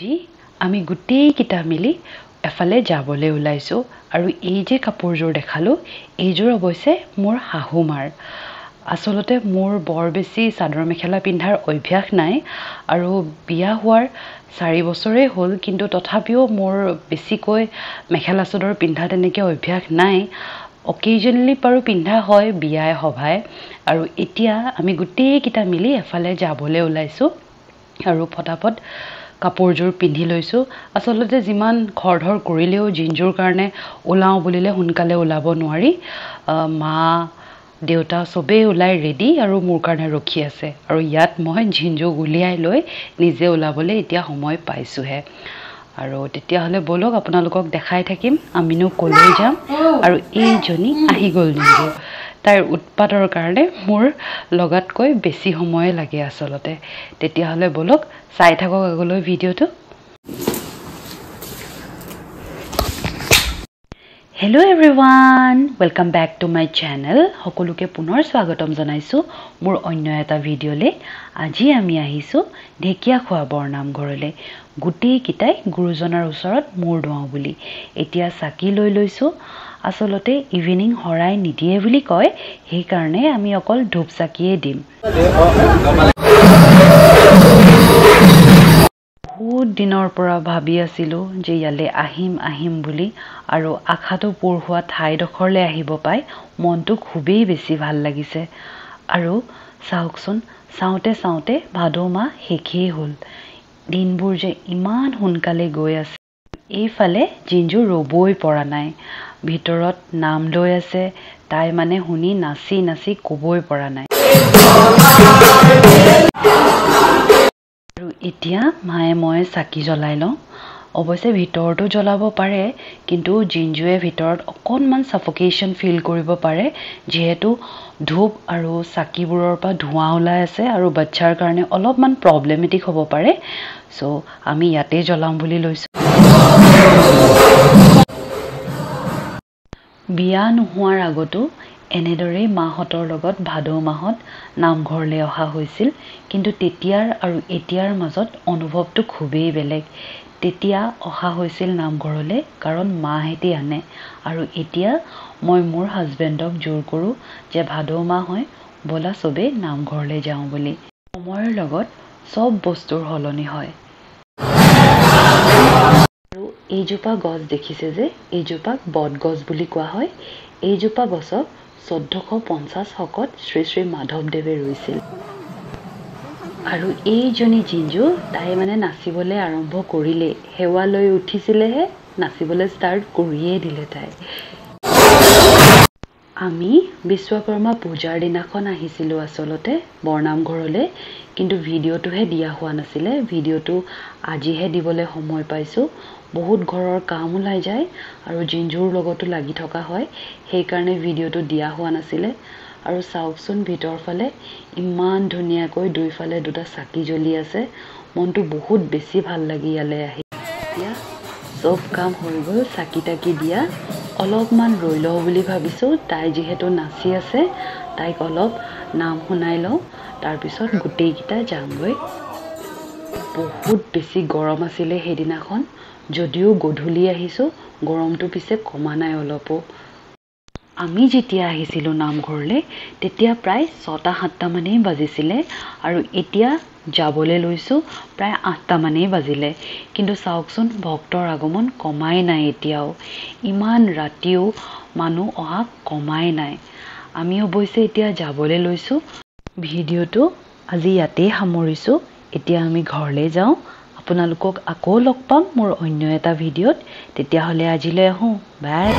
G আমি গুটেই কিটা মিলি এফালে যাবলৈ ওলাইছো আৰু এই যে কাপোৰজোৰ দেখালো এইজোৰ অৱশ্যে মোৰ হাহুমাৰ আসলতে মোৰ বৰ বেছি চাদৰ মেখেলা পিন্ধাৰ অভ্যাস নাই আৰু বিয়া হোৱাৰ 4 বছৰে হ'ল কিন্তু তথাপিও মোৰ বেছিকৈ মেখেলা চাদৰ পিন্ধা তেনেকৈ অভ্যাস নাই অকেজনলি পাৰো পিন্ধা হয় বিয়ায় সভায় আৰু এতিয়া আমি গুটেই কিটা মিলি এফালে যাবলৈ ওলাইছো আৰু ফটাফট কাপোৰজোৰ পিন্ধি লৈছো আসলতে যিমান খৰধৰ কৰিলেও জিনজোৰ কাৰণে ওলাও বুলিলে হুনকালে ওলাব নোৱাৰি মা দেউতা সবে ওলাই ৰেডি আৰু মোৰ কাৰণে ৰখি আছে আৰু ইয়াত মই জিনজো গুলিয়াই লৈ নিজে ওলাবলৈ এতিয়া সময় পাইছোহে আৰু তেতিয়া হলে বলক আপোনালোকক দেখাই থাকিম আমিনো কলৈ যাম আৰু এইজনী আহি গল জিনজো তাইৰ উৎপাতৰ কাৰণে মোৰ লগাতকৈ বেছি সময় লাগে আসলতে তেতিয়া হলে বলক চাই থাকক আগলৈ ভিডিওটো Hello everyone welcome back to my channel সকলোকে পুনৰ স্বাগতম জনাইছো মোৰ অন্য এটা ভিডিওলে আজি আমি আহিছো ঢেকিয়া খোৱা বৰনাম ঘৰলে গুটি কিটাই গুৰুজনৰ ওচৰত মোৰ দুৱাও বুলি এতিয়া সাকি লৈ লৈছো আসলতে ইভিনিং হৰাই নিদিয়ে বুলি কয় সেই কাৰণে আমি অকল ধূপ সাকিয়ে দিম বহুত দিনৰ পৰা ভাবি আছিলো যে ইয়ালে আহিম বুলি আৰু আখাটো পুৰ হোৱা ঠাইডখৰলে আহিব পাই মনটো খুবেই বেছি ভাল লাগিছে আৰু চাওকচোন চাওতে ভাদমা শেষেই হ'ল দিনবোৰ যে ইমান হুনকালে গৈ আছে এইফালে জিনজু ৰবই পৰা নাই ভিতৰত নাম লৈ আছে তাই মানে শুনি নাচি কবই পৰা নাই আৰু এতিয়া মায়ে মই সাকি জ্বলাই লওঁ অৱশ্যে ভিতৰটো জ্বলাব পাৰে কিন্তু জিনজুৱে ভিতৰত অকনমান সাফোকেশন ফিল কৰিব পাৰে যেহেতু ধূপ আৰু সাকিবোৰৰ পৰা ধোঁৱা ওলাই আছে আৰু বাচ্চাৰ কাৰণে অলপমান প্ৰবলেমেটিক হ'ব পাৰে সো আমি ইয়াতে জ্বলাম বুলি লৈছো বিয়া নোহোৱাৰ আগতো এনেদৰে মাহতৰ লগত ভাদ মাহত নামঘৰলে অহা হৈছিল কিন্তু তেতিয়াৰ আৰু এতিয়াৰ মাজত অনুভৱটো খুবেই বেলেগ তেতিয়া অহা হৈছিল নামঘৰলে কাৰণ মাহেতি আনে আৰু এতিয়া মই মোৰ হাজবেণ্ডক জোৰ কৰো যে ভাদ মাহ হয় বলা সবে নামঘৰলে যাওঁ বুলি সময়ৰ লগত সব বস্তুৰ হলনি হয় আৰু এইজোপা গছ দেখিছে যে এইজোপাক বট গছ বুলি কোৱা হয় এইজোপা গছক 1450 হকত শ্ৰী শ্ৰী মাধৱদেৱে ৰুইছিল আৰু এইজনী জিনজু তাই মানে নাচিবলৈ আৰম্ভ কৰিলে হেৱা লৈ উঠিছিলেহে নাচিবলৈ ষ্টাৰ্ট কৰিয়ে দিলে তাই আমি বিশ্বকৰ্মা পূজাৰ দিনাখন আহিছিলো আসলতে বৰনাম ঘৰলে কিন্তু ভিডিওটোহে দিয়া হোৱা নাছিলে ভিডিওটো আজিহে দিবলৈ সময় পাইছো বহুত ঘৰৰ কাম ওলাই যায় আৰু জিনজুৰ লগতো লাগি থকা হয় সেই কাৰণে ভিডিওটো দিয়া হোৱা নাছিলে আৰু চাওকচোন ভিতৰ ফালে ইমান ধুনিয়াকৈ দুইফালে দুটা সাকি জ্বলি আছে মনটো বহুত বেছি ভাল লাগি ইয়ালে আহি এতিয়া সব কাম হৈ গ'ল সাকি টাকি দিয়া অলপমান ৰৈ লওঁ বুলি ভাবিছো তাই যেহেতু নাচি আছে তাইক অলপ নাম শুনাই লওঁ তাৰ পিছত গুটেই কিটা যামগৈ বহুত বেছি গৰম আছিল হেদিনাখন যদিও গধূলি আহিছো গৰমটো পিছে কমা নাই অলপো আমি যেতিয়া আহিছিলো নামঘৰলে তেতিয়া প্ৰায় 6-7টা মানেই বাজিছিলে আৰু এতিয়া যাবলৈ লৈছো প্ৰায় 8টা মানেই বাজিলে কিন্তু চাওকচোন ভক্তৰ আগমন কমাই নাই এতিয়াও ইমান ৰাতিও মানুহ অহা কমাই নাই আমি অৱশ্যে এতিয়া যাবলৈ লৈছো ভিডিওটো আজি ইয়াতেই সামৰিছো এতিয়া আমি ঘৰলে যাওঁ আপোনালোকক আকৌ লগ পাম মোৰ অন্য এটা ভিডিওত তেতিয়া হলে আজিলৈ আহো বাই